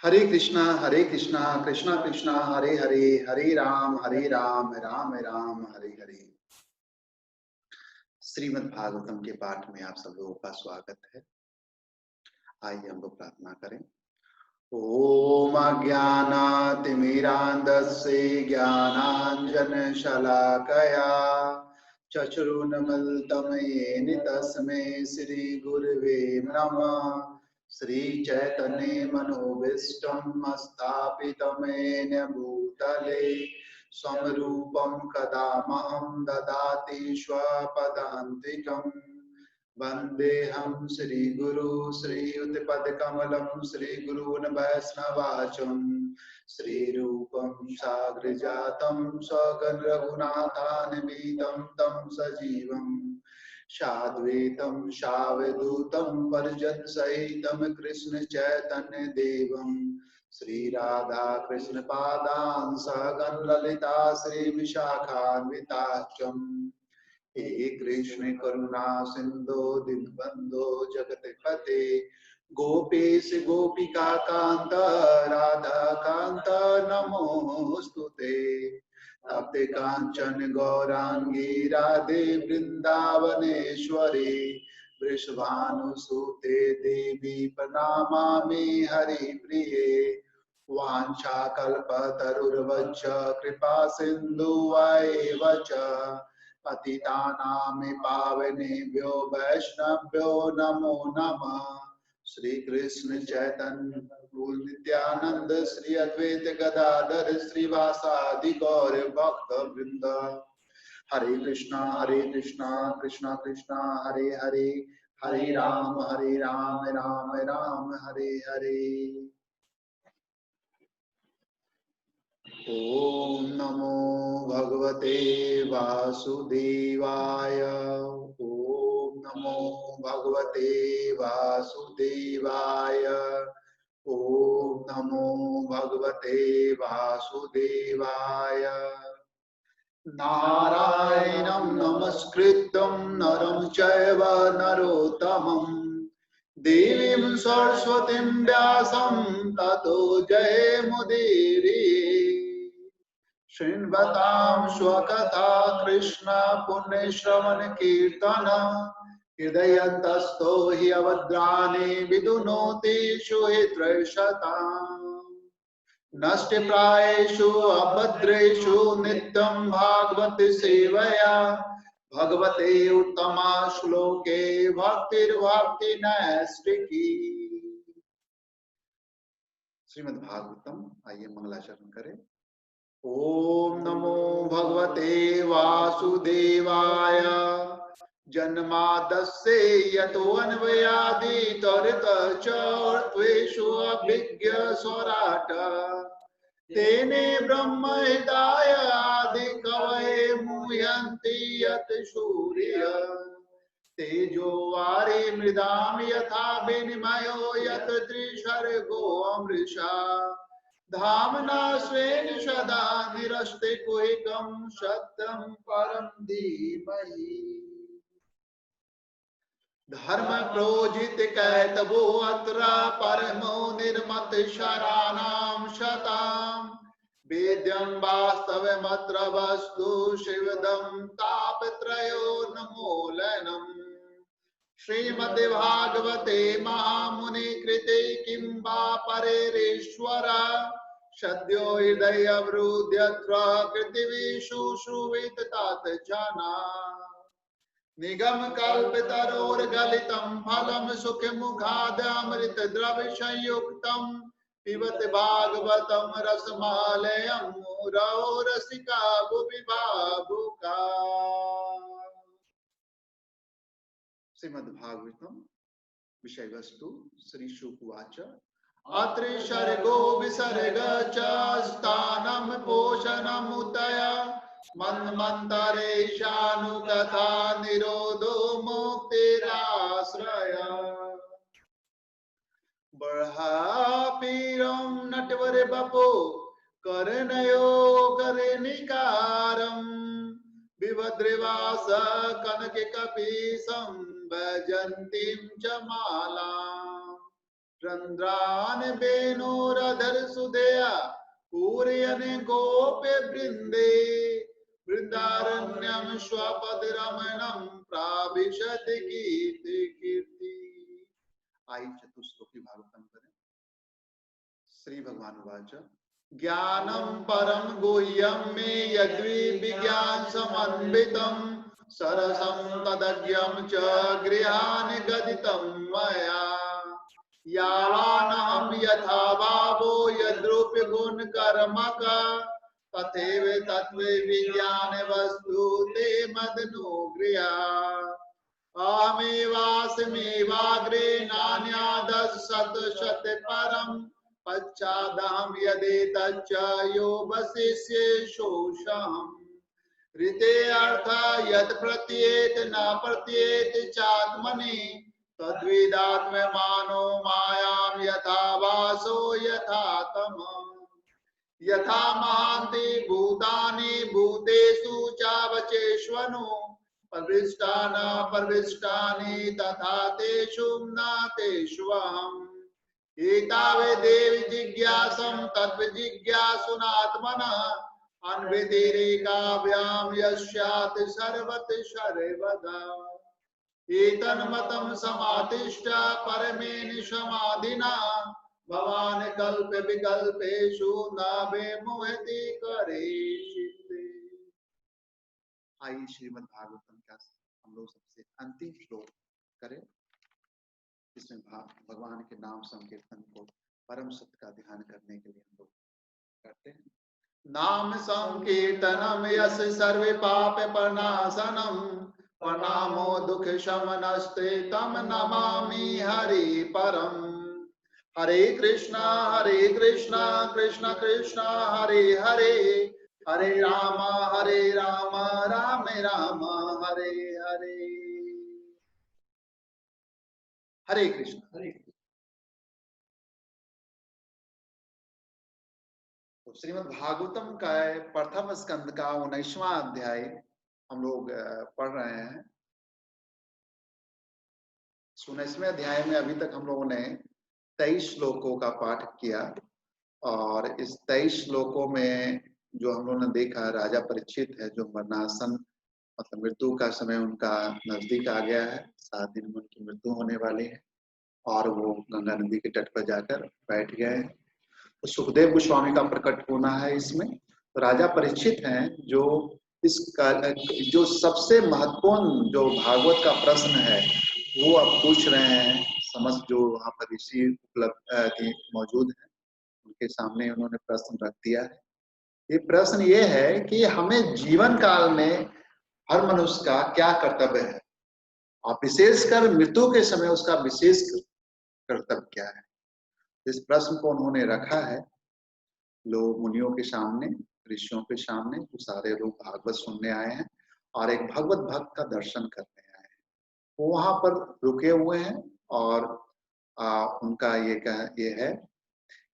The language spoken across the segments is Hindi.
हरे कृष्णा कृष्णा कृष्णा हरे हरे, हरे राम राम राम हरे हरे। श्रीमद् भागवतम के पाठ में आप सब लोगों का स्वागत है। आइए हम लोग प्रार्थना करें। ओम अज्ञानातिमिरान्धस्य ज्ञानाञ्जनशलाकया चक्षुरुन्मीलितं येन तस्मै श्रीगुरवे नमः। श्रीचैतन्यमनोभीष्टं स्थापितं येन भूतले स्वं रूपं कदा मह्यं ददाति स्वपदान्तिकम्। वन्देऽहं श्रीगुरु श्रीयुतपदकमलं श्रीगुरून् वैष्णवाचं श्रीरूपं साग्रजातं स्वगं रघुनाथान्वितं तं सजीवं साद्वैतं सावधूतं परिजनसहितं कृष्णचैतन्यदेवं श्रीराधा कृष्णपादान् सहगं ललिता श्रीविशाखान्विताश्च। हे कृष्ण करुणा सिंधु दीनबंधो जगतपते गोपेश गोपिका कांत राधा कांत नमोस्तुते। तप्ते कांचन गौरांगी राधे वृंदावनेश्वरी वृषभानुसुते देवी प्रणमामि हरिप्रिये। वाञ्छाकल्पतरुर्वच्च कृपा सिन्धुवैव च पतितानां पावनेभ्यो वैष्णवभ्यो नमो नमः। श्री कृष्ण चैतन्य नित्यानंद श्री अद्वैत गदाधर श्रीवासादि गौर भक्त वृंद। हरे कृष्णा कृष्णा कृष्णा हरे हरे, हरे राम राम राम हरे हरे। ओम नमो भगवते वासुदेवाय। ओम नमो भगवते वासुदेवाय। ओम नमो भगवते वासुदेवाय। नारायणं नमस्कृत्यं नरं चैव नरोत्तमं देवीं सरस्वतीं व्यासं ततो जयमुदीरये। शृण्वतां स्वकथा कृष्ण पुण्यश्रवण कीर्तन हृदयन्तस्थो हि अवद्राणि विदुनोति सुहृद्रशताम्। नष्टप्रायेषु अभद्रेषु नित्यं भागवत सेवया भगवते उत्तमा श्लोके भक्तिर्भक्ति नैष्ठिकी। श्रीमद् भागवतम। आइए मंगलाचरण करें। ओम नमो भगवते वासुदेवाय। जन्मादस्य यतोऽन्वयादितरतश्चार्थेषु अभिज्ञ स्वराट् तेने ब्रह्म हृदय आदि कवये मुह्यन्ति यत् सूर्य तेजो वारि मृदां यथा विनिमयो यत् त्रिसर्गो अमृषा धामना स्वेन सदा निरस्ते कुहिकं सत्यं परं धीमहि। धर्म प्रोजित कैतवो अत्र परमो निर्मत शराणां शताम् वेद्यं वास्तवमत्र वस्तु शिवदं तापत्रयो नमोलनम्। श्रीमद्भागवते महामुनि कृते किं वा परेरीश्वर सद्यो हृदय अवरुध्यत्र पृथिवीषु श्रुवेत तात जना। निगम कल्पतरोर्गलितं फलं सुखमुखादमृत द्रव्य संयुक्तं पिबत भागवतं रसमालयं मुरौ रसिका भुवि भावुका। श्रीमद्भागवतम विषय वस्तु श्री शुकवाच अत्रिसर्गो विसर्ग च स्थानं पोषणमुतय मन्वन्तरेशानुकथा निरोधो मुक्तिराश्रय। बर्हापीरं नटवर बपो करनयो करनिकारं विभद्रवास कनक कपीशं भजन्तीं च माला। रंध्रान बेनोरधर सुदया पूरयन गोप वृंदे वृंदारण्यम स्वपद रमणम प्राविशत कीर्ति कीर्ति। आई चतुश्लोकी भागवतम करें। श्री भगवान उवाच ज्ञानम परम गुह्यम मे यद्वि विज्ञान समन्वितम सरसं तदज्ञम च गृहान गदितं मया यावानहं यथा भावो यद्रूप गुण कर्मक तथैव तत्व विज्ञान वस्तु ते मदनुगृहा अहमेवास्मेवाग्रे नान्यादशत शत परम पश्चादहं यदेतच्च यो वशिष्येषोऽहम् ऋते अर्थ यत् प्रत्येत न प्रत्येत चात्मनि तद्विदात्ममानो मायां यथा वासो यथा तमः यथा महान्ति भूतानि भूतेषु चावचेष्वनु प्रविष्टान प्रविष्टानि तथा तेषु न तेष्वहम् एतावदेव जिज्ञासं तद्विजिज्ञासुनात्मनः अन्वितिरेकाभ्यां यस्यात् सर्वत्र सर्वदा एतन्मतं समादिष्ट परमेन समाधिना भवान् कल्प विकल्पेषु न विमुह्यति करेषिते। आइए श्रीमद् भागवतम का हम लोग सबसे अंतिम श्लोक करें। इसमें भगवान के नाम संकीर्तन को परम सत्य का ध्यान करने के लिए हम लोग करते हैं। नाम संकीर्तनम यस सर्वे पाप प्रणाशनम प्रणामो दुख शमनस्ते तम नमामि हरि परम। हरे कृष्णा कृष्ण कृष्ण हरे हरे हरे राम राम राम हरे हरे। हरे कृष्ण। तो श्रीमद् भागवतम का प्रथम स्कंद का 19वां अध्याय हम लोग पढ़ रहे हैं। 19वें अध्याय में अभी तक हम लोगों ने 23 श्लोकों का पाठ किया और इस 23 श्लोकों में जो हम लोगों ने देखा, राजा परीक्षित है जो मरणासन मतलब मृत्यु का समय उनका नजदीक आ गया है, 7 दिन में उनकी मृत्यु होने वाली है और वो गंगा नदी के तट पर जाकर बैठ गए हैं। तो सुखदेव गोस्वामी का प्रकट होना है इसमें। तो राजा परीक्षित हैं जो जो सबसे महत्वपूर्ण जो भागवत का प्रश्न है वो अब पूछ रहे हैं। समस्त जो वहाँ पर ऋषि उपलब्ध मौजूद हैं उनके सामने उन्होंने प्रश्न रख दिया है। ये प्रश्न ये है कि हमें जीवन काल में हर मनुष्य का क्या कर्तव्य है और विशेषकर मृत्यु के समय उसका विशेष कर्तव्य क्या है। इस प्रश्न को उन्होंने रखा है लोग मुनियों के सामने, ऋषियों के सामने। तो सारे लोग भागवत सुनने आए हैं और एक भगवत भक्त का दर्शन करने आए हैं। वो वहां पर रुके हुए हैं और उनका ये है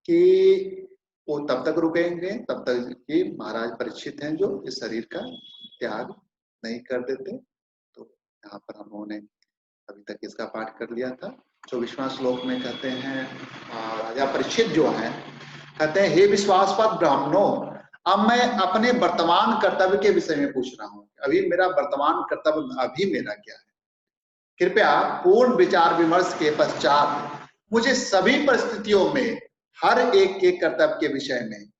कि वो तब तक रुकेंगे तब तक कि महाराज परीक्षित हैं जो इस शरीर का त्याग नहीं कर देते। तो यहाँ पर हम लोगों ने अभी तक इसका पाठ कर लिया था। 24वां श्लोक में कहते हैं राजा परीक्षित जो है कहते हैं, हे विश्वासपात ब्राह्मणों, अब मैं अपने वर्तमान कर्तव्य के विषय में पूछ रहा हूँ। अभी मेरा वर्तमान कर्तव्य अभी मेरा क्या है। कृपया पूर्ण विचार विमर्श के पश्चात मुझे सभी परिस्थितियों में हर एक के कर्तव्य के विषय में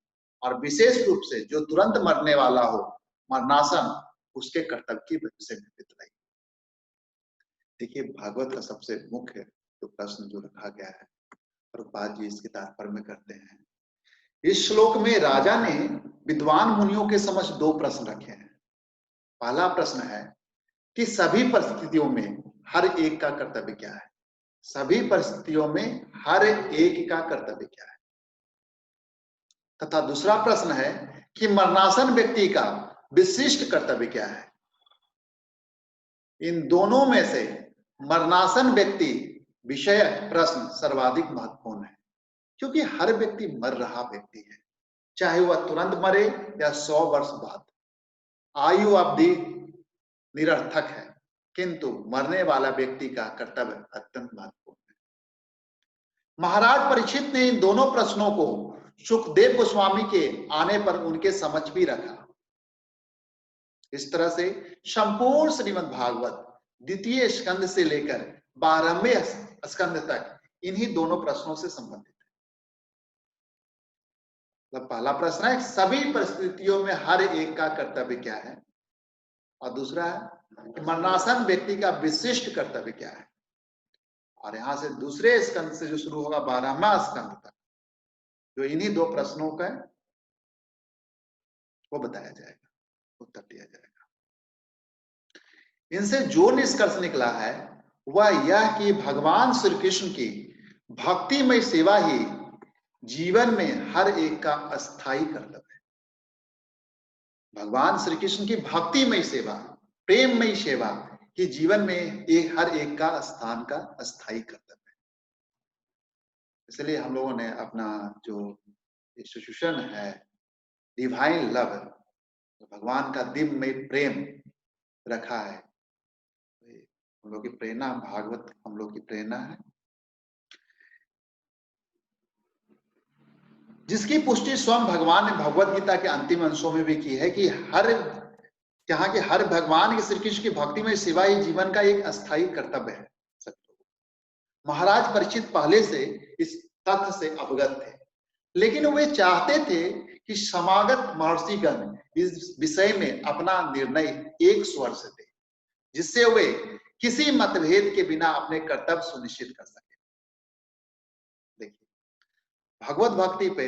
और विशेष रूप से जो तुरंत मरने वाला हो, मरणासन, उसके कर्तव्य की विषय में बतलाइए। देखिए भागवत का सबसे मुख्य जो प्रश्न जो रखा गया है प्रभुपाद जी इसके तात्पर्य में करते हैं। इस श्लोक में राजा ने विद्वान मुनियों के समक्ष 2 प्रश्न रखे हैं। पहला प्रश्न है कि सभी परिस्थितियों में हर एक का कर्तव्य क्या है। सभी परिस्थितियों में हर एक का कर्तव्य क्या है। तथा दूसरा प्रश्न है कि मरणासन व्यक्ति का विशिष्ट कर्तव्य क्या है। इन दोनों में से मरणासन व्यक्ति विषय प्रश्न सर्वाधिक महत्वपूर्ण है, क्योंकि हर व्यक्ति मर रहा व्यक्ति है, चाहे वह तुरंत मरे या 100 वर्ष बाद। आयु अवधि निरर्थक है, किंतु मरने वाला व्यक्ति का कर्तव्य अत्यंत महत्वपूर्ण है। महाराज परीक्षित ने इन दोनों प्रश्नों को सुखदेव गोस्वामी के आने पर उनके समझ भी रखा। इस तरह से संपूर्ण श्रीमद् भागवत द्वितीय स्कंद से लेकर 12वें स्कंद तक इन्हीं दोनों प्रश्नों से संबंधित है। मतलब पहला प्रश्न है सभी परिस्थितियों में हर एक का कर्तव्य क्या है, और दूसरा है कि मरणासन व्यक्ति का विशिष्ट कर्तव्य क्या है। और यहां से दूसरे स्कंद से जो शुरू होगा 12वां स्कंद तक, जो इन्हीं दो प्रश्नों का वो बताया जाएगा, उत्तर दिया जाएगा। इनसे जो निष्कर्ष निकला है वह यह कि भगवान श्री कृष्ण की भक्तिमय सेवा ही जीवन में हर एक का अस्थायी कर्तव्य है। भगवान श्री कृष्ण की भक्तिमय सेवा, प्रेममय सेवा ही जीवन में हर एक का स्थान का अस्थायी कर्तव्य है। इसलिए हम लोगों ने अपना जो इंस्टीट्यूशन है डिवाइन लव, भगवान का दिव्यमय प्रेम रखा है। हम लोग की प्रेरणा, भागवत हम लोग की प्रेरणा है, जिसकी पुष्टि स्वयं भगवान ने भगवत गीता के अंतिम अंशों में भी की है कि हर भगवान के श्री कृष्ण की भक्तिमय सेवा ही जीवन का एक अस्थायी कर्तव्य है। महाराज परीक्षित पहले से इस तथ्य से अवगत थे, लेकिन वे चाहते थे कि समागत महर्षिगण इस विषय में अपना निर्णय एक स्वर से दे, जिससे वे किसी मतभेद के बिना अपने कर्तव्य सुनिश्चित कर सके। देखिए, भगवत भक्ति पे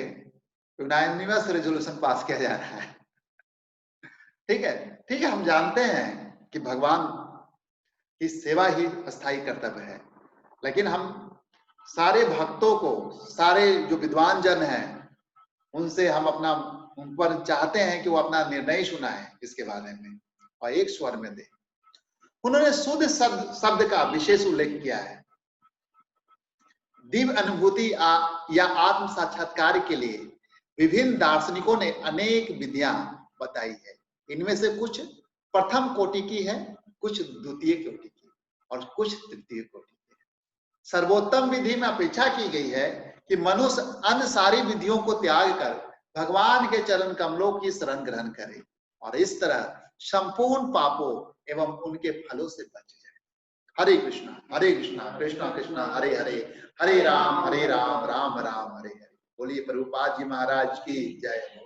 99वां रेजोल्यूशन पास किया जा रहा है। ठीक है, हम जानते हैं कि भगवान की सेवा ही अस्थायी कर्तव्य है, लेकिन हम सारे भक्तों को, सारे जो विद्वान जन हैं, उनसे हम उन पर चाहते हैं कि वो अपना निर्णय सुनाएं इसके बारे में और एक स्वर में दे। उन्होंने शुद्ध शब्द का विशेष उल्लेख किया है। दिव्य अनुभूति या आत्म साक्षात्कार के लिए विभिन्न दार्शनिकों ने अनेक विधियां बताई है। इनमें से कुछ प्रथम कोटि की है, कुछ द्वितीय कोटि की और कुछ तृतीय कोटि की है। सर्वोत्तम विधि में अपेक्षा की गई है कि मनुष्य अन्य सारी विधियों को त्याग कर भगवान के चरण कमलों की शरण ग्रहण करे और इस तरह संपूर्ण पापों एवं उनके फलों से बच जाए। हरे कृष्णा कृष्णा कृष्णा हरे हरे, हरे राम राम राम हरे हरे। बोलिए प्रभुपाद जी महाराज की जय हो।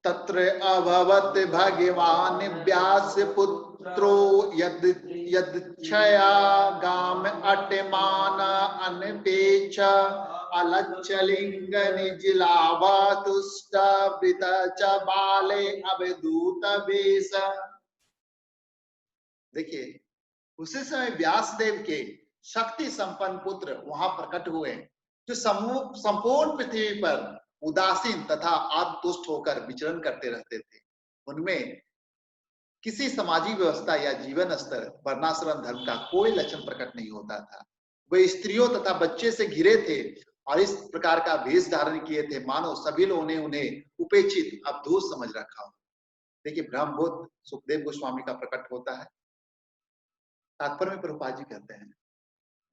तत्र अभवत भगवान व्यास पुत्रो यदक्षया गाम अटमान अनपेक्ष अलच्छलिंग निजलावा तुष्ट वृत च बाले अवधूत वेश। देखिए, उसी समय व्यासदेव के शक्ति संपन्न पुत्र वहां प्रकट हुए, जो संपूर्ण पृथ्वी पर उदासीन तथा आत्मतुष्ट होकर विचरण करते रहते थे। उनमें किसी सामाजिक व्यवस्था या जीवन स्तर, वर्णाश्रम धर्म का कोई लक्षण प्रकट नहीं होता था। वे स्त्रियों तथा बच्चे से घिरे थे और इस प्रकार का वेश धारण किए थे मानो सभी लोगों ने उन्हें उपेक्षित, अवधूत समझ रखा हो। देखिए, ब्रह्मबुद्ध सुखदेव गोस्वामी का प्रकट होता है। तात्पर्य में प्रभुपाद जी कहते हैं,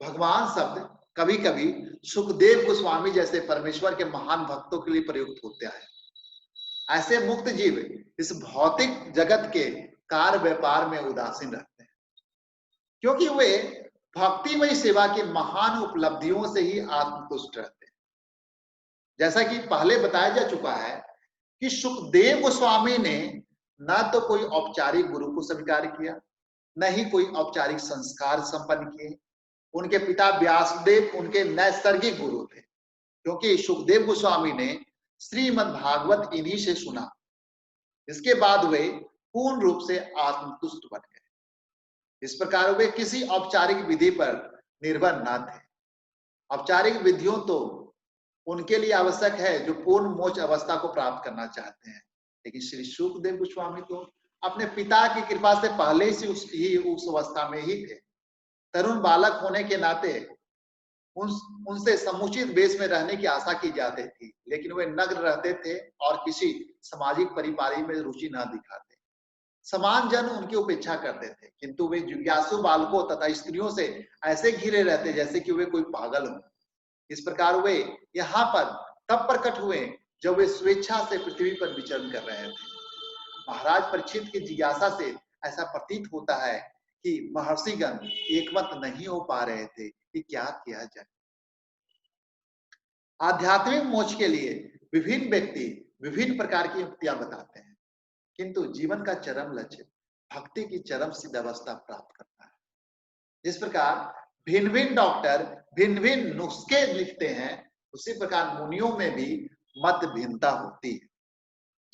भगवान शब्द कभी कभी सुखदेव गोस्वामी जैसे परमेश्वर के महान भक्तों के लिए प्रयुक्त होता है। ऐसे मुक्त जीव इस भौतिक जगत के कार्य व्यापार में उदासीन रहते हैं, क्योंकि वे भक्तिमय सेवा की महान उपलब्धियों से ही आत्मतुष्ट रहते हैं। जैसा कि पहले बताया जा चुका है कि सुखदेव गोस्वामी ने न तो कोई औपचारिक गुरु को स्वीकार किया, न ही कोई औपचारिक संस्कार संपन्न किए। उनके पिता व्यासदेव उनके नैसर्गिक गुरु थे, क्योंकि सुखदेव गोस्वामी ने श्रीमद् भागवत इन्हीं से सुना। इसके बाद वे पूर्ण रूप से आत्मतुष्ट बन गए। इस प्रकार वे किसी औपचारिक विधि पर निर्भर न थे। औपचारिक विधियों तो उनके लिए आवश्यक है जो पूर्ण मोक्ष अवस्था को प्राप्त करना चाहते हैं, लेकिन श्री सुखदेव गोस्वामी तो अपने पिता की कृपा से पहले से उस अवस्था में ही थे। तरुण बालक होने के नाते उनसे समुचित वेश में रहने की आशा की जाती थी, लेकिन वे नग्न रहते थे और किसी सामाजिक परिपाटी में रुचि न दिखाते। समान जन उनकी उपेक्षा करते थे, किंतु वे जिज्ञासु बालकों तथा स्त्रियों से ऐसे घिरे रहते जैसे कि वे कोई पागल हो। इस प्रकार वे यहाँ पर तब प्रकट हुए जब वे स्वेच्छा से पृथ्वी पर विचरण कर रहे थे। महाराज परीक्षित की जिज्ञासा से ऐसा प्रतीत होता है कि महर्षिगण एकमत नहीं हो पा रहे थे कि क्या किया जाए। आध्यात्मिक मोक्ष के लिए विभिन्न व्यक्ति विभिन्न प्रकार की युक्तियां बताते हैं, किंतु जीवन का चरम लक्ष्य भक्ति की चरम सिद्ध अवस्था प्राप्त करना है। जिस प्रकार भिन्न भिन्न डॉक्टर भिन्न भिन्न नुस्खे लिखते हैं, उसी प्रकार मुनियों में भी मत भिन्नता होती है।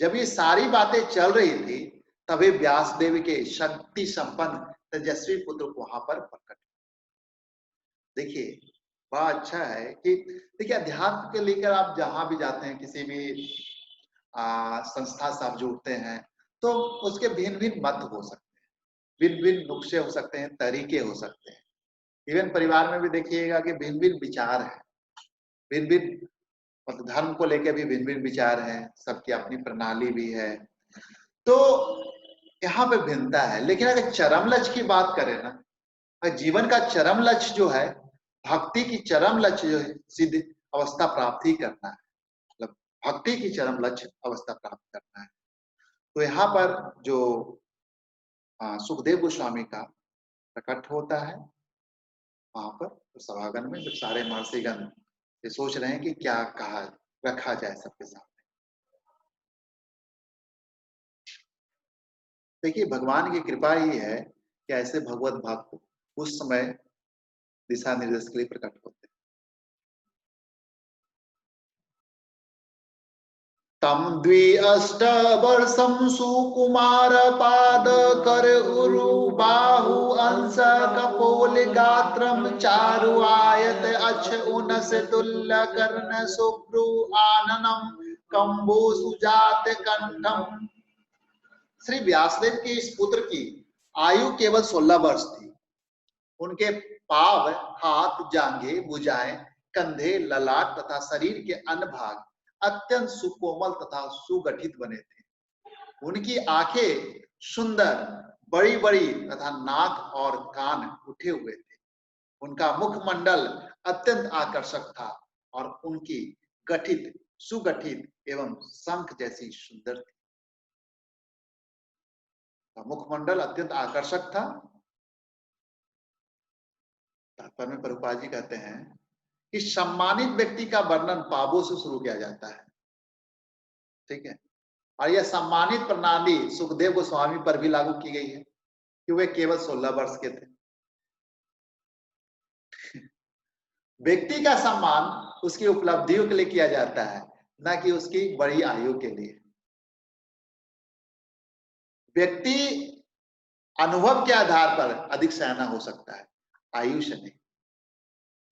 जब ये सारी बातें चल रही थी, तभी व्यासदेव के शक्ति संपन्न तेजस्वी पुत्र वहां पर प्रकट। देखिए बड़ा अच्छा है कि देखिए अध्यात्म के लेकर आप जहां भी जाते हैं, किसी भी संस्था से आप जुड़ते हैं, तो उसके भिन्न भिन्न मत हो सकते हैं, भिन्न भिन्न नुस्खे हो सकते हैं, तरीके हो सकते हैं। इवन परिवार में भी देखिएगा कि भिन्न भिन्न विचार है, भिन्न भिन्न मतलब धर्म को लेकर भी भिन्न भिन्न विचार है, सबकी अपनी प्रणाली भी है, तो यहाँ पे भिन्नता है। लेकिन अगर चरम लक्ष्य की बात करें ना, जीवन का चरम लक्ष्य जो है, भक्ति की चरम लक्ष्य जो है, सिद्ध अवस्था प्राप्त ही करना है, मतलब भक्ति की चरम लक्ष्य अवस्था प्राप्त करना है। तो यहाँ पर जो सुखदेव गोस्वामी का प्रकट होता है, वहां पर तो सभागन में जब सारे महर्षिगण ये सोच रहे हैं कि क्या कहा रखा जाए सबके सामने। देखिए भगवान की कृपा ही है कि ऐसे भगवत भक्त उस समय दिशा निर्देश के लिए प्रकट होते हैं। तम द्वि अष्ट वर्षम सुकुमार पाद कर उरु बाहु अंश कपोल गात्रम चारु आयत अक्ष उनस तुल्य कर्ण शुभ्रु आननम कंबो सुजात कंठम। श्री व्यासदेव के इस पुत्र की आयु केवल 16 वर्ष थी। उनके पाव, हाथ, जांघें, भुजाएं, कंधे, ललाट तथा शरीर के अन्य भाग अत्यंत सुकोमल तथा सुगठित बने थे। उनकी आंखें सुंदर, बड़ी बड़ी तथा नाक और कान उठे हुए थे। उनका मुखमंडल अत्यंत आकर्षक था और उनकी गठित, सुगठित एवं शंख जैसी सुंदर थी। मुखमंडल अत्यंत आकर्षक था। तात्पर्य में प्रभुपाद जी कहते हैं कि सम्मानित व्यक्ति का वर्णन पावों से शुरू किया जाता है, ठीक है, और यह सम्मानित प्रणाली सुखदेव गोस्वामी पर भी लागू की गई है कि वे केवल 16 वर्ष के थे। व्यक्ति का सम्मान उसकी उपलब्धियों के लिए किया जाता है, न कि उसकी बड़ी आयु के लिए। व्यक्ति अनुभव के आधार पर अधिक सयाना हो सकता है, आयु से नहीं।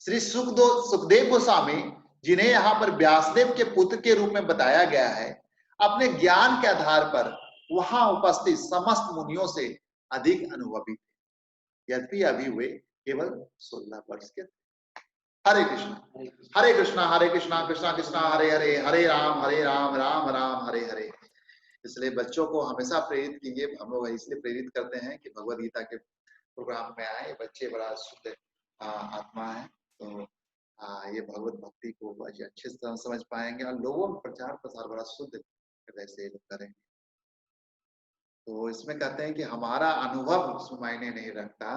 श्री सुखदेव गोस्वामी, जिन्हें यहाँ पर व्यासदेव के पुत्र के रूप में बताया गया है, अपने ज्ञान के आधार पर वहां उपस्थित समस्त मुनियों से अधिक अनुभवी थे, यद्यपि अभी वे केवल 16 वर्ष के थे। हरे कृष्णा हरे कृष्णा हरे कृष्णा कृष्णा कृष्णा हरे हरे, हरे राम राम राम हरे हरे। इसलिए बच्चों को हमेशा प्रेरित कीजिए। हम लोग इसलिए प्रेरित करते हैं कि भगवद गीता के प्रोग्राम में आए। बच्चे बड़ा शुद्ध आत्मा है, तो ये भगवत भक्ति को अच्छे से समझ पाएंगे और लोगों में प्रचार प्रसार बड़ा शुद्ध वैसे करेंगे। तो इसमें कहते हैं कि हमारा अनुभव उसमें मायने नहीं रखता,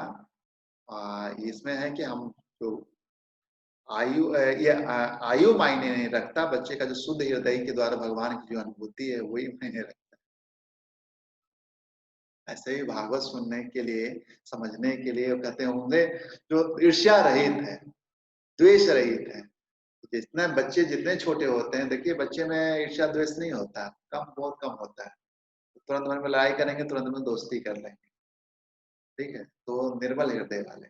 इसमें है कि हम जो आयु मायने नहीं रखता, बच्चे का जो शुद्ध हृदय के द्वारा भगवान की जो अनुभूति है वही मायने रखता। ऐसे ही भागवत सुनने के लिए, समझने के लिए कहते होंगे जो ईर्ष्या रहित है, द्वेष रहित है। जितने बच्चे जितने छोटे होते हैं, देखिए बच्चे में ईर्ष्या द्वेष नहीं होता, कम, बहुत कम होता है। तुरंत मन में लड़ाई करेंगे, तुरंत में दोस्ती कर लेंगे, ठीक है। तो निर्मल हृदय वाले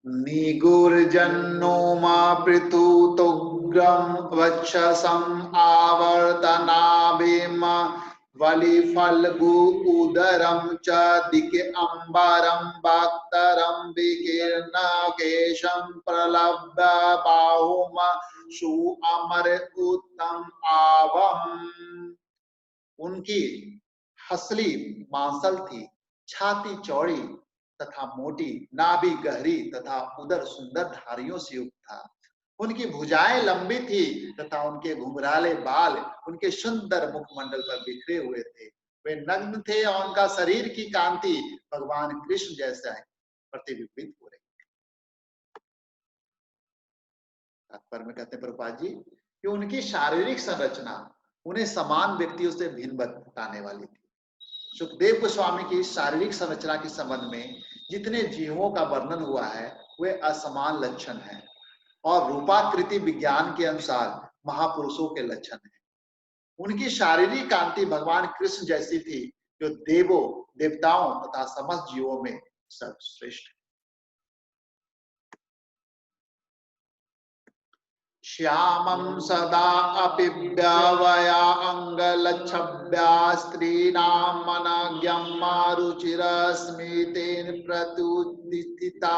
निगुर्जन्नो मा पृथुतोग्रम वक्षसम आवर्तनाभिम वलि फल्गु उदरम च दिके अंबरम भक्तरम विकीर्ण केशम प्रलब्ध बाहुम शु अमर उत्तम आवम। उनकी हसली मांसल थी, छाती चौड़ी तथा मोटी, नाभि गहरी तथा उदर सुंदर धारियों से युक्त था। उनकी भुजाएं लंबी थी तथा उनके घुंघराले बाल उनके सुंदर मुखमंडल पर बिखरे हुए थे। वे नग्न थे और उनका शरीर की कांति भगवान कृष्ण जैसा प्रतिबिंबित हो रही। तात्पर्य में कहते हैं प्रभुपाद जी कि उनकी शारीरिक संरचना उन्हें समान व्यक्तियों से भिन्न बताने वाली थी। सुखदेव गोस्वामी की शारीरिक संरचना के संबंध में जितने जीवों का वर्णन हुआ है वे असमान लक्षण हैं और रूपाकृति विज्ञान के अनुसार महापुरुषों के लक्षण हैं। उनकी शारीरिक कांति भगवान कृष्ण जैसी थी जो देवों, देवताओं तथा समस्त जीवों में सर्वश्रेष्ठ। श्यामं सदा अपि व्यवया अंगलच्छव्या स्त्रीणां मनज्ञं रुचिरस्मितेन प्रत्युत्थिता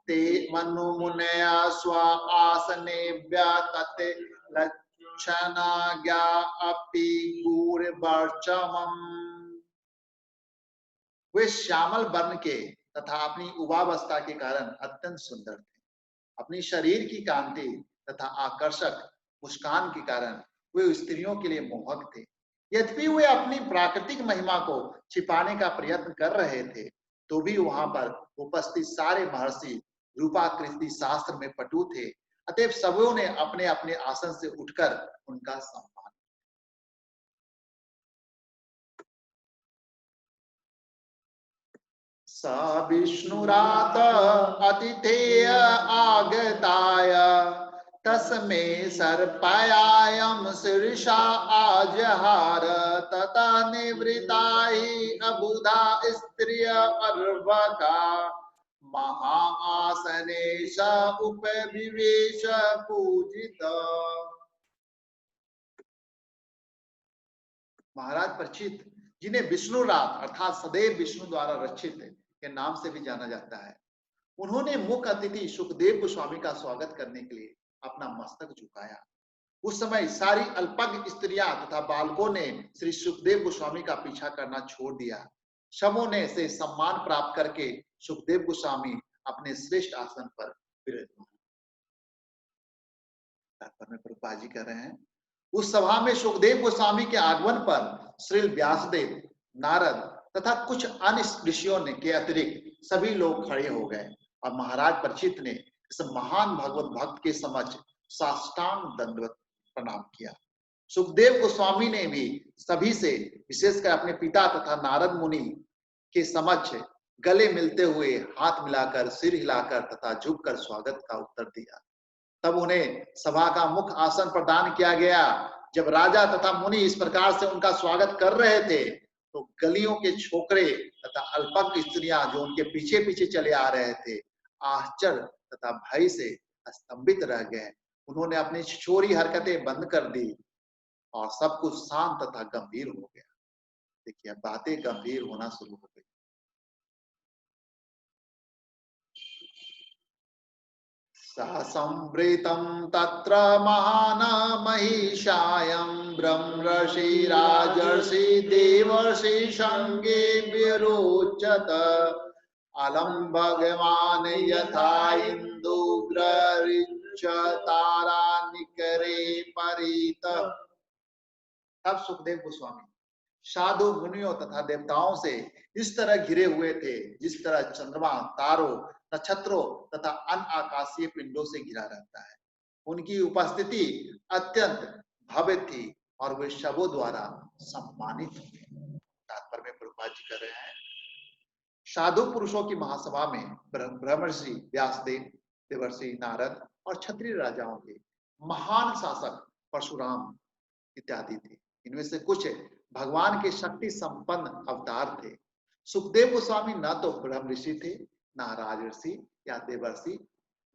ते मनुमुनया स्व आसनेभ्यः तते लक्षणाज्ञा अपि गूढ़वर्चमम्। वे श्यामल वर्ण के तथा अपनी युवावस्था के कारण अत्यंत सुंदर थे। अपनी शरीर की कांति तथा आकर्षक मुस्कान के कारण वे स्त्रियों के लिए मोहक थे। यद्यपि वे अपनी प्राकृतिक महिमा को छिपाने का प्रयत्न कर रहे थे, तो भी वहां पर उपस्थित सारे महर्षि रूपाकृति शास्त्र में पटु थे। अतएव सबों ने अपने अपने आसन से उठकर उनका सम्मान। स विष्णुरात अतिथेय आगताय तस्मे सर्पायाम शीर्षा आजहार तथा निवृता ही अबुधा स्त्रिय अर्वका महाआसने स उपविवेश पूजित। महाराज परीक्षित, जिन्हें विष्णु रात अर्थात सदैव विष्णु द्वारा रक्षित के नाम से भी जाना जाता है, उन्होंने मुख्य अतिथि सुखदेव गोस्वामी का स्वागत करने के लिए अपना मस्तक झुकाया। उस समय सारी अल्पज्ञ स्त्रियां तथा बालकों ने श्री सुखदेव गोस्वामी का पीछा करना छोड़ दिया। सबों ने से सम्मान प्राप्त करके सुखदेव गोस्वामी अपने श्रेष्ठ आसन पर विराजमान। प्रभुपाद जी कह रहे हैं, उस सभा में सुखदेव गोस्वामी के आगमन पर श्री व्यासदेव, नारद तथा कुछ अन्य ऋषियों ने के अतिरिक्त सभी लोग खड़े हो गए और महाराज परीक्षित ने इस महान भगवत भक्त के समक्ष साष्टांग दंडवत प्रणाम किया। सुखदेव गोस्वामी ने भी सभी से विशेषकर अपने पिता तथा नारद मुनि के समक्ष गले मिलते हुए हाथ मिलाकर, सिर हिलाकर तथा झुककर स्वागत का उत्तर दिया। तब उन्हें सभा का मुख्य आसन प्रदान किया गया। जब राजा तथा मुनि इस प्रकार से उनका स्वागत कर रहे थे, तो गलियों के छोकरे तथा अल्पज्ञ स्त्रियां जो उनके पीछे पीछे चले आ रहे थे, आश्चर्य तथा भय से स्तंभित रह गए। उन्होंने अपनी छोरी हरकतें बंद कर दी और सब कुछ शांत तथा गंभीर हो गया। देखिए, बातें गंभीर होना शुरू हो गई। संवृतं तत्र महान महिषायं ब्रह्मर्षि राजर्षि देवर्षि संगे विरोचत अलम भगवान यथा इंदुग्ररिच्छ तारा निकरे परित। तब सुखदेव गोस्वामी साधु मुनियों तथा देवताओं से इस तरह घिरे हुए थे जिस तरह चंद्रमा तारों, नक्षत्रों तथा अन्य आकाशीय पिंडों से घिरा रहता है। उनकी उपस्थिति अत्यंत भव्य थी और वे सबों द्वारा सम्मानित हुए। तात्पर्य में प्रभुपाद जी कर रहे हैं, साधु पुरुषों की महासभा में ब्रह्मर्षि व्यासदेव, देवर्षि नारद और क्षत्रिय राजाओं के महान शासक परशुराम इत्यादि थे। इनमें से कुछ भगवान के शक्ति संपन्न अवतार थे। सुखदेव गोस्वामी न तो ब्रह्म ऋषि थे, न राजर्षि या देवर्षि,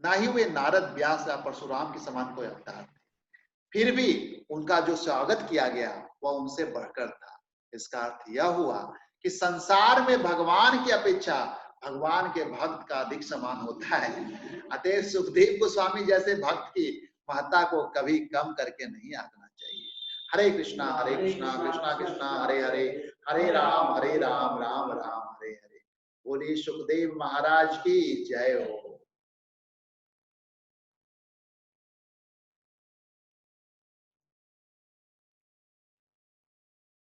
न ही वे नारद, व्यास या परशुराम के समान कोई अवतार थे। फिर भी उनका जो स्वागत किया गया वह उनसे बढ़कर था। इसका अर्थ यह हुआ कि संसार में भगवान की अपेक्षा भगवान के भक्त का अधिक सम्मान होता है। अतः सुखदेव गोस्वामी जैसे भक्त की महत्ता को कभी कम करके नहीं आंकना चाहिए। हरे कृष्णा कृष्णा कृष्णा हरे हरे, हरे राम राम राम हरे हरे। बोलिए सुखदेव महाराज की जय हो।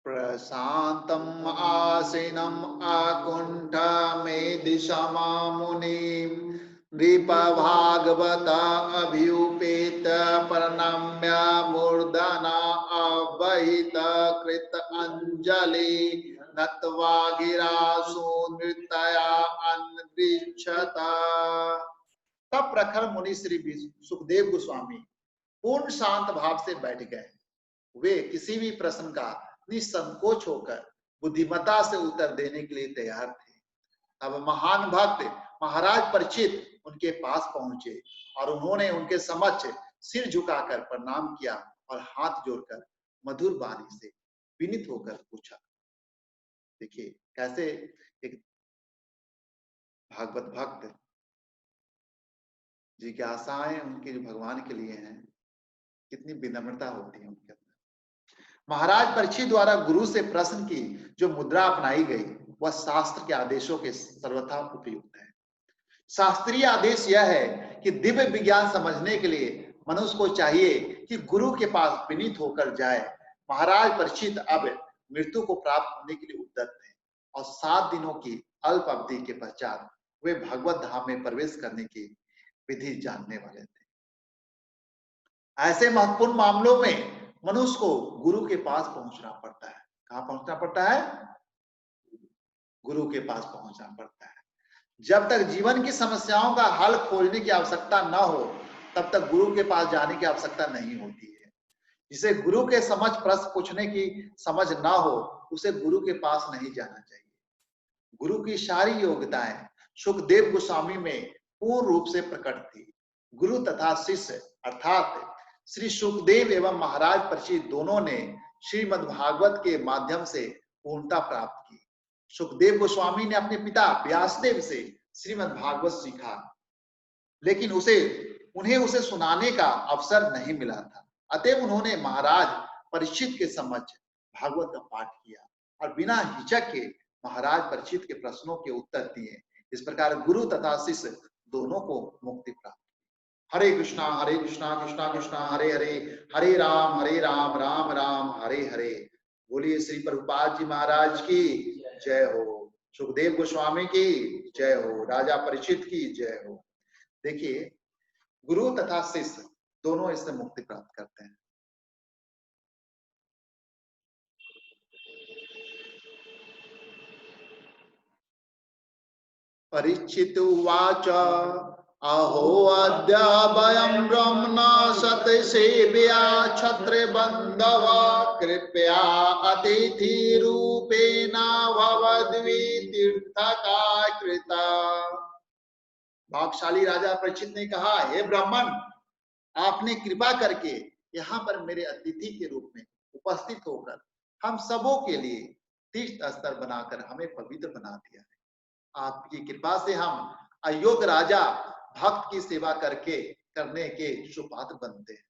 प्रशान्तम् आसीनम् आकुण्ठमेधिशमामुनिं नृपभागवत अभ्युपेत प्रणम्य मूर्धना अवहित कृत अंजलि नत्वा गिरासु नृतया अन्विच्छत। तब प्रखर मुनि श्री सुखदेव गोस्वामी पूर्ण शांत भाव से बैठ गए। वे किसी भी प्रश्न का निसंकोच होकर बुद्धिमत्ता से उत्तर देने के लिए तैयार थे। अब महान भक्त महाराज परीक्षित उनके पास पहुंचे और उन्होंने उनके समक्ष सिर झुकाकर प्रणाम किया और हाथ जोड़कर मधुर वाणी से विनीत होकर पूछा। देखिए कैसे एक भागवत भक्त जिज्ञासाएं उनके जो भगवान के लिए हैं, कितनी विनम्रता होती है उनके अंदर। महाराज परीक्षित द्वारा गुरु से प्रश्न की जो मुद्रा अपनाई गई वह शास्त्र के आदेशों के सर्वथा उपयुक्त है। शास्त्रीय आदेश यह है कि दिव्य विज्ञान समझने के लिए मनुष्य को चाहिए कि गुरु के पास विनीत होकर जाए। महाराज परीक्षित अब मृत्यु को प्राप्त होने के लिए उद्यत थे और 7 दिनों की अल्प अवधि के पश्चात वे भगवत धाम में प्रवेश करने की विधि जानने वाले थे। ऐसे महत्वपूर्ण मामलों में मनुष्य को गुरु के पास पहुंचना पड़ता है। कहां पहुंचना पड़ता है? गुरु के पास पहुंचना पड़ता है। जब तक जीवन की समस्याओं का हल खोजने की आवश्यकता न हो तब तक गुरु के पास जाने की आवश्यकता नहीं होती है। जिसे गुरु के समझ प्रश्न पूछने की समझ न हो उसे गुरु के पास नहीं जाना चाहिए। गुरु की सारी योग्यताएं सुखदेव गोस्वामी में पूर्ण रूप से प्रकट थी। गुरु तथा शिष्य अर्थात श्री सुखदेव एवं महाराज परीक्षित दोनों ने श्रीमद् भागवत के माध्यम से पूर्णता प्राप्त की। सुखदेव गोस्वामी ने अपने पिता व्यासदेव से श्रीमद् भागवत सीखा, लेकिन उन्हें उसे सुनाने का अवसर नहीं मिला था। अतः उन्होंने महाराज परीक्षित के समक्ष भागवत का पाठ किया और बिना हिचक के महाराज परीक्षित के प्रश्नों के उत्तर दिए। इस प्रकार गुरु तथा शिष्य दोनों को मुक्ति प्राप्त। हरे कृष्णा कृष्णा कृष्णा हरे हरे, हरे राम राम राम हरे हरे। बोलिए श्री प्रभुपाद जी महाराज की जय हो, सुखदेव गोस्वामी की जय हो, राजा परीक्षित की जय हो। देखिए गुरु तथा शिष्य दोनों इससे मुक्ति प्राप्त करते हैं। परीक्षित उवाच अहो अद्य वयं ब्रह्मणा सतसेव्या क्षत्रिय बंधव कृपया अतिथि रूपेण भवद्वि तीर्थका कृता। भागशाली राजा परीक्षित ने कहा, हे ब्राह्मण, आपने कृपा करके यहाँ पर मेरे अतिथि के रूप में उपस्थित होकर हम सबों के लिए तीर्थ स्तर बनाकर हमें पवित्र बना दिया है। आपकी कृपा से हम अयोग्य राजा भक्त की सेवा करने के सुपात्र बनते हैं।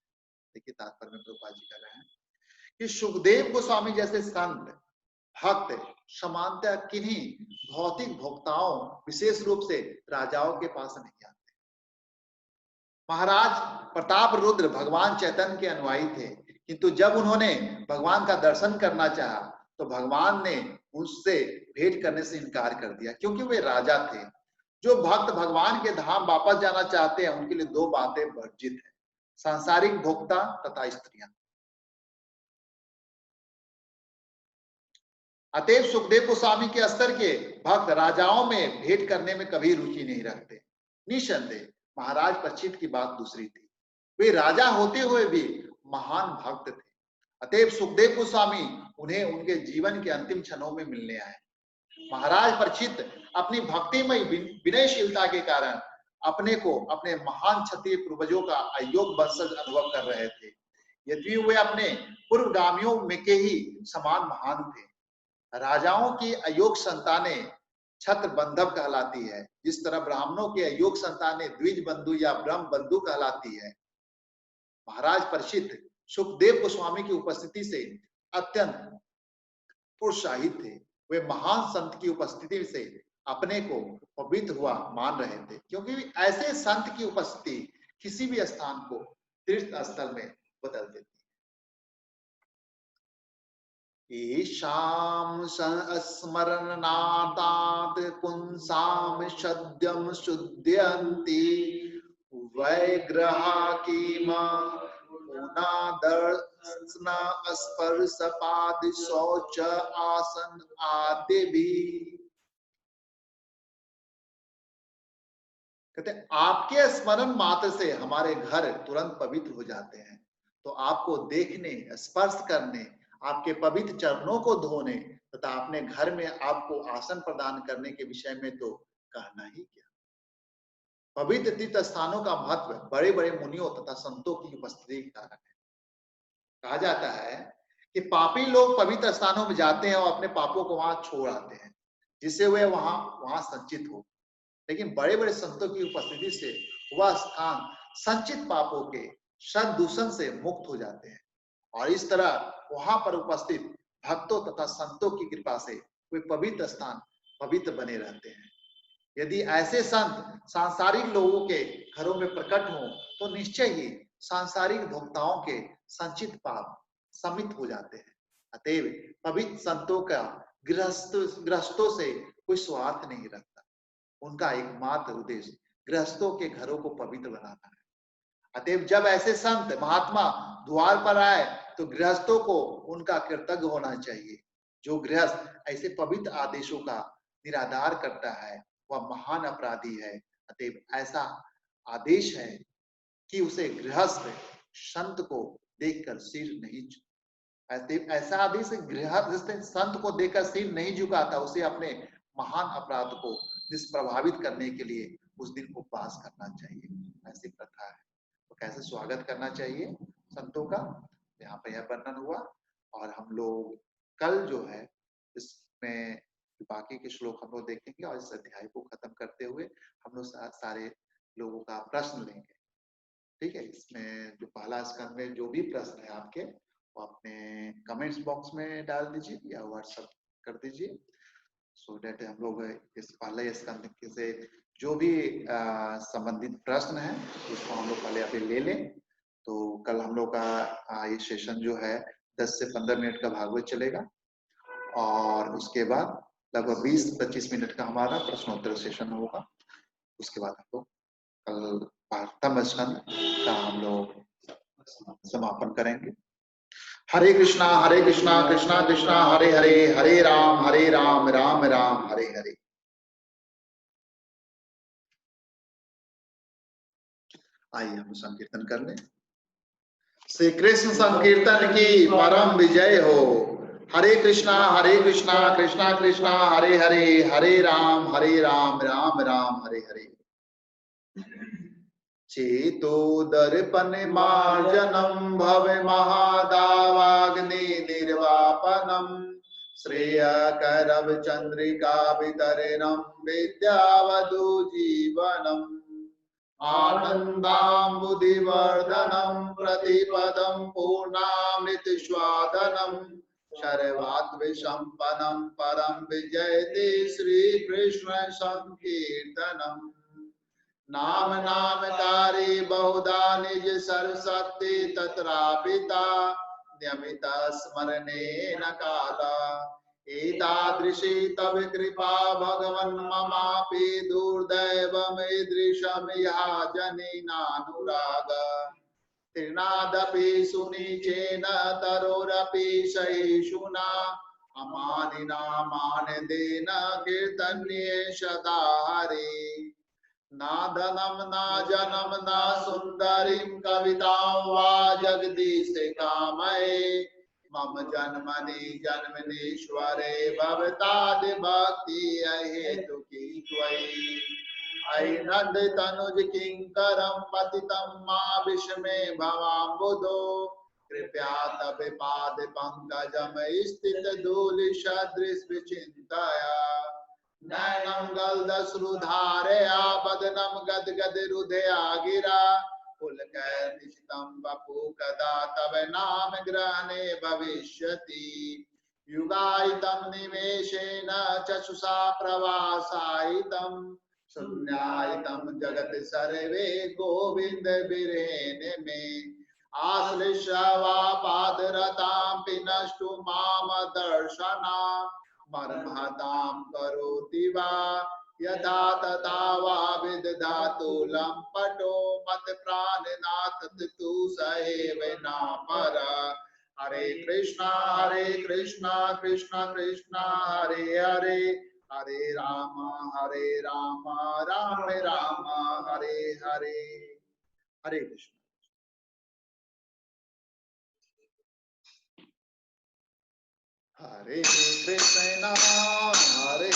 देखिए तात्पर्य में प्रभुपाद जी कर रहे हैं कि सुखदेव गोस्वामी जैसे संत भक्त समानतः किन्हीं भौतिक भोक्ताओं विशेष रूप से राजाओं के पास नहीं आते। महाराज प्रताप रुद्र भगवान चैतन्य के अनुयायी थे, किंतु जब उन्होंने भगवान का दर्शन करना चाहा तो भगवान ने उससे भेंट करने से इनकार कर दिया, क्योंकि वे राजा थे। जो भक्त भगवान के धाम वापस जाना चाहते हैं उनके लिए 2 बातें वर्जित है, सांसारिक भोक्ता तथा स्त्रियां। अतएव सुखदेव गोस्वामी के स्तर के भक्त राजाओं में भेंट करने में कभी रुचि नहीं रखते। निसंदेह महाराज परीक्षित की बात दूसरी थी, वे राजा होते हुए भी महान भक्त थे। अतएव सुखदेव गोस्वामी उन्हें उनके जीवन के अंतिम क्षणों में मिलने आए। महाराज परीक्षित अपनी भक्तिमय विनयशीलता के कारण अपने को अपने महान क्षत्रिय पूर्वजों का अयोग्य वंशज अनुभव कर रहे थे। यद्यपि वे अपने पूर्वगामियों में के ही समान महान थे, राजाओं की अयोग्य संतानें छत्र बंधव कहलाती है, जिस तरह ब्राह्मणों की अयोग्य संतानें द्विज बंधु या ब्रह्म बंधु कहलाती है। महाराज परीक्षित सुखदेव गोस्वामी की उपस्थिति से अत्यंत प्रोत्साहित थे। वे महान संत की उपस्थिति से अपने को पवित्र हुआ मान रहे थे, क्योंकि ऐसे संत की उपस्थिति किसी भी स्थान को तीर्थ स्थल में बदल देती है। ईशाम स्मरणात् पुंसाम सद्यम शुद्ध्यन्ति वैग्रहा कीमा दर्शन स्पर्श पाद शौच आसन आदि भी। कहते आपके स्मरण मात्र से हमारे घर तुरंत पवित्र हो जाते हैं, तो आपको देखने, स्पर्श करने, आपके पवित्र चरणों को धोने तथा अपने घर में आपको आसन प्रदान करने के विषय में तो कहना ही क्या। पवित्र तीर्थ स्थानों का महत्व बड़े बड़े मुनियों तथा संतों की उपस्थिति के कारण है। कहा जाता है कि पापी लोग पवित्र स्थानों में जाते हैं और अपने पापों को वहां छोड़ आते हैं, जिससे वे वहां संचित हो। लेकिन बड़े बड़े संतों की उपस्थिति से वह स्थान संचित पापों के सदूषण से मुक्त हो जाते हैं, और इस तरह वहां पर उपस्थित भक्तों तथा संतों की कृपा से वे पवित्र स्थान पवित्र बने रहते हैं। यदि ऐसे संत सांसारिक लोगों के घरों में प्रकट हों तो निश्चय ही सांसारिक भोक्ताओं के संचित पाप समित हो जाते हैं। अतएव पवित्र संतों का गृहस्थों से कोई स्वार्थ नहीं रखता। उनका एकमात्र उद्देश्य गृहस्थों के घरों को पवित्र बनाना है। अतएव जब ऐसे संत महात्मा द्वार पर आए तो गृहस्थों को उनका कृतज्ञ होना चाहिए। जो गृहस्थ ऐसे पवित्र आदेशों का निराधार करता है वह महान अपराधी है। अतएव ऐसा आदेश है कि उसे गृहस्थ संत को देखकर सिर नहीं, ऐसा आदेश गृहस्थ संत को देखकर सिर नहीं झुकाता, उसे अपने महान अपराध को निष्प्रभावित करने के लिए उस दिन उपवास करना चाहिए। ऐसी प्रथा है। तो कैसे स्वागत करना चाहिए संतों का, यहाँ पर यह वर्णन हुआ। और हम लोग कल जो है इसमें बाकी के श्लोक हम लोग देखेंगे, और इस अध्याय को खत्म करते हुए हम लोग सारे लोगों का प्रश्न लेंगे। ठीक है, इसमें जो पहला स्कंद में जो भी प्रश्न है आपके, वो अपने कमेंट्स बॉक्स में डाल दीजिए या व्हाट्सएप कर दीजिए, सो डेट हम लोग इस पहले स्कंद से जो भी संबंधित प्रश्न है उसको हम लोग पहले अभी ले लें। तो कल हम लोग का ये सेशन जो है 10 से 15 मिनट का भागवत चलेगा, और उसके बाद लगभग 20-25 मिनट का हमारा प्रश्नोत्तर सेशन होगा। उसके बाद हम लोग कल प्रथम स्कंद का हम लोग समापन करेंगे। हरे कृष्णा कृष्णा कृष्णा हरे हरे, हरे राम राम राम हरे हरे। आइए हम संकीर्तन कर लें। श्री कृष्ण संकीर्तन की परम विजय हो। हरे कृष्णा कृष्णा कृष्णा हरे हरे, हरे राम राम राम हरे हरे। चेतो दर्पण मार्जनम भव महादावाग्नि निर्वापनम, श्रेय करव चंद्रिका वितरणम विद्यावधु जीवनम, आनंदाम्बुधिवर्धनम प्रतिपदम पूर्णामृत स्वादनम, सर्वात्मसंपन्नम परम विजयते श्री कृष्ण संकीर्तनम। नाम नामकारी बहुधा निज सर्वशक्ति तत्रापिता, नियमित स्मरणे न काला, एतादृशी तव कृपा भगवन् ममापि दुर्दैवमीदृशं या जनेनानुराग। तृणादपि सुनीचेन तरोरपि सहिष्णुना, अमानिना मानदेन कीर्तन्ये सदा हरे। ना धनम ना जनम ना सुंदरीं कवितां वा जगदीश कामये, मम जन्मनि जन्मनीश्वरे भवताद् भक्ति अहेतुकी त्वयि। अयि नन्द तनुज किंकरं पतितं मा विस्मे भवाम्बुधो, कृपया तब पाद पंकजम स्थित धूलि सदृश विचिंतया नैनम गलदश्रुधारया बदनम गदगद हृदया गिरा पुलकैर्निशितं वपु कदा तव नाम ग्रहणे भविष्यति युगायितं निमेषेण चक्षुषा प्रवासायितं शून्यायितं जगत् सर्वे गोविंद बिरेन मे आश्लिष्यवापादरतां पिनष्टु माम दर्शनां मर्महतां करोति वा यथा तथा वा विदधातु लम्पटो मत प्राणनाथ तु सएव न पर हरे कृष्णा कृष्णा कृष्णा हरे हरे हरे राम राम राम हरे हरे हरे कृष्ण। हरे कृष्णा कृष्णा कृष्णा हरे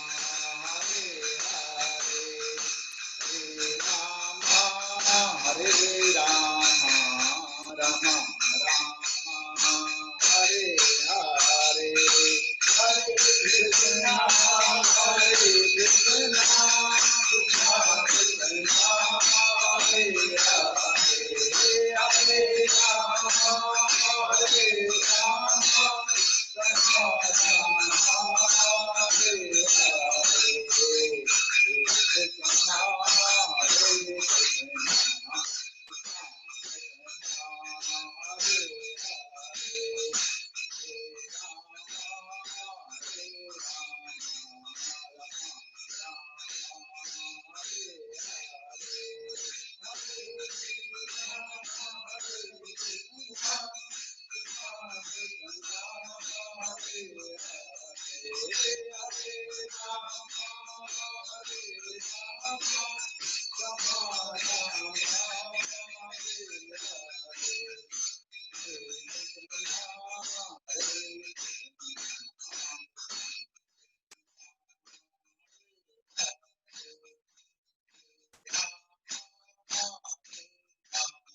हरे राम राम हरे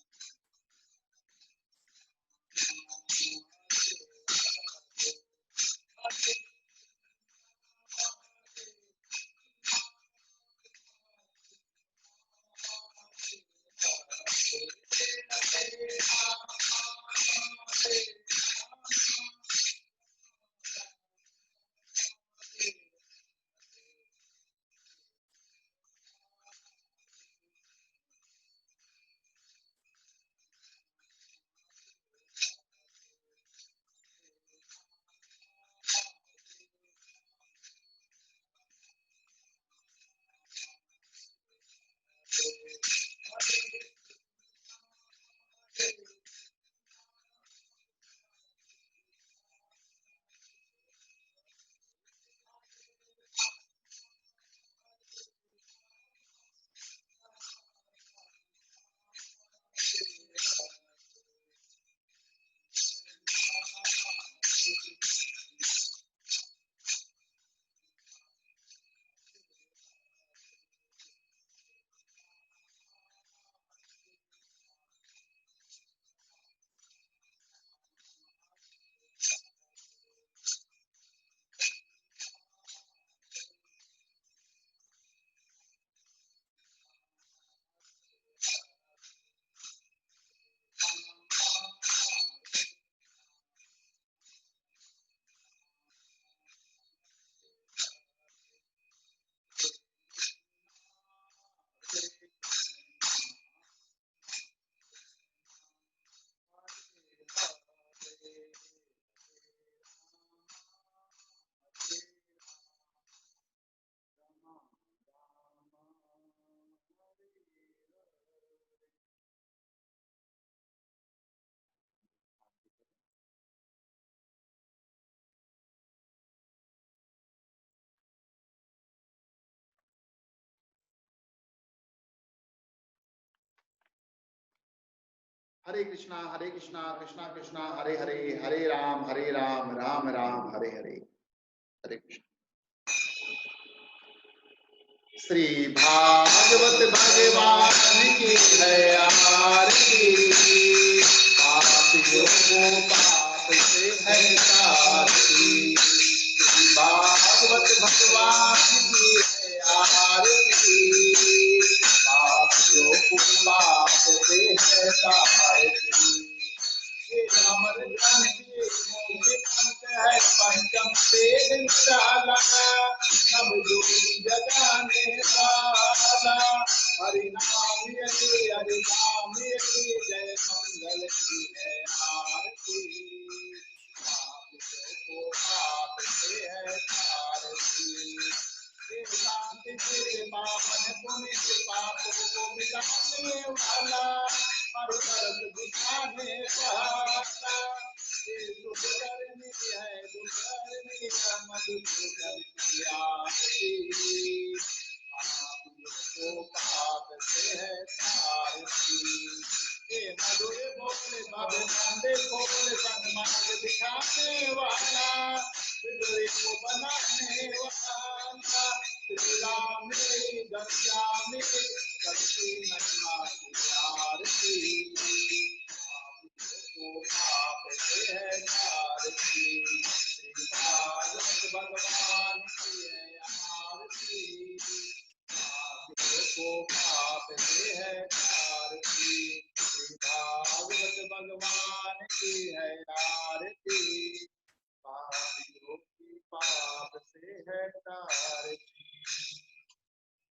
हरे हरे कृष्णा कृष्णा हरे हरे हरे कृष्णा कृष्णा कृष्णा हरे हरे हरे राम राम राम हरे हरे हरे कृष्ण। श्री भागवत भगवान की जय। को पाप से है तारती, भागवत भगवान की है आरती, पापियों को पाप से है तारती। ये अमर ग्रंथ मोक्ष अंत है पंचम वेद निराला, सब जोगी जगाने वाला। हरि नाम यदि हरि नाम यदि जय मंगल की है आरती, पापियों को पाप से है तारती। ये शांति से पावन पुण्य पापों को मिटाने वाला, हर तरफ दिखाने वाला। ये दुख करनी है दुख करनी मधुसूदन की आरती, पापियों को पाप से है तारती। ये मधुर बोल भगवान बोल सन्मार्ग दिखाने वाला, बिगड़े को बनाने वाला। श्री राम गंगा में सबकी महिमा की आरती, पापियों को पाप से है तारती। श्री भागवत भगवान की है आरती, पापियों को पाप से है तारती। श्री भागवत भगवान की है आरती, पापियों की पाप से है तारती।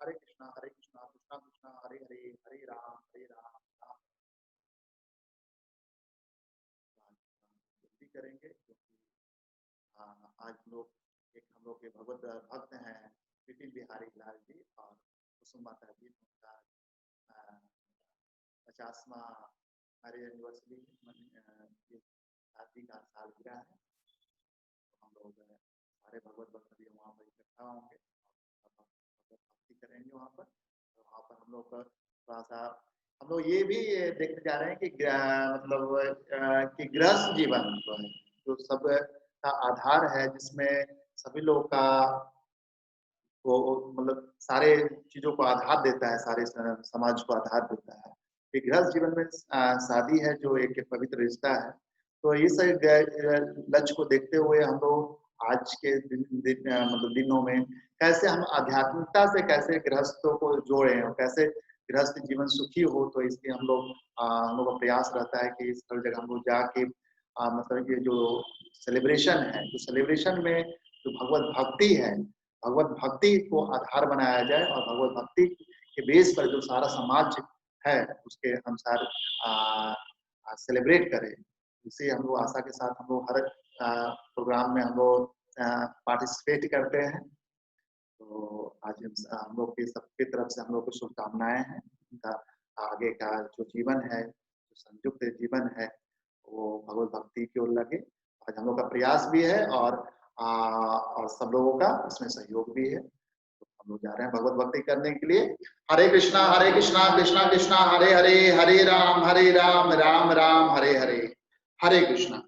हरे कृष्णा कृष्णा कृष्णा हरे हरे, हरे राम राम। जल्दी करेंगे क्योंकि आज हम लोग के भगवत भक्त हैं विपिन बिहारी लाल जी और कुसुम माता जी, उनका 50वां मैरिज एनिवर्सरी शादी का सालगिरह है। तो हम लोग सारे भगवत भक्त भी वहाँ पर इकट्ठा होंगे, भक्ति करेंगे वहाँ पर। तो वहाँ पर हम लोग थोड़ा सा हम लोग ये भी देखने जा रहे हैं कि मतलब कि गृहस्थ जीवन जो सब का आधार है, जिसमें सभी लोगों का वो मतलब सारे चीजों को आधार देता है, सारे समाज को आधार देता है। कि गृहस्थ जीवन में शादी है जो एक पवित्र रिश्ता है। तो इस लक्ष्य को देखते हुए हम लोग आज के मतलब दिनों में कैसे हम आध्यात्मिकता से कैसे गृहस्थों को जोड़े और कैसे गृहस्थ जीवन सुखी हो। तो इसलिए हम लोग का प्रयास रहता है कि हर जगह हम लोग जाके मतलब ये जो सेलिब्रेशन है, जो सेलिब्रेशन में जो भगवत भक्ति है, भगवत भक्ति को आधार बनाया जाए और भगवत भक्ति के बेस पर जो सारा समाज है उसके अनुसार सेलिब्रेट करें। इसे हम लोग आशा के साथ हम लोग हर प्रोग्राम में हम लोग पार्टिसिपेट करते हैं। तो आज हम लोग के सबके तरफ से हम लोग को शुभकामनाएं हैं। उनका आगे का जो जीवन है, जो संयुक्त जीवन है, वो भगवत भक्ति की ओर लगे। आज हम लोग का प्रयास भी है और सब लोगों का इसमें सहयोग भी है। तो हम लोग जा रहे हैं भगवत भक्ति करने के लिए। हरे कृष्णा कृष्णा कृष्णा हरे हरे, हरे राम राम राम हरे हरे, हरे कृष्णा।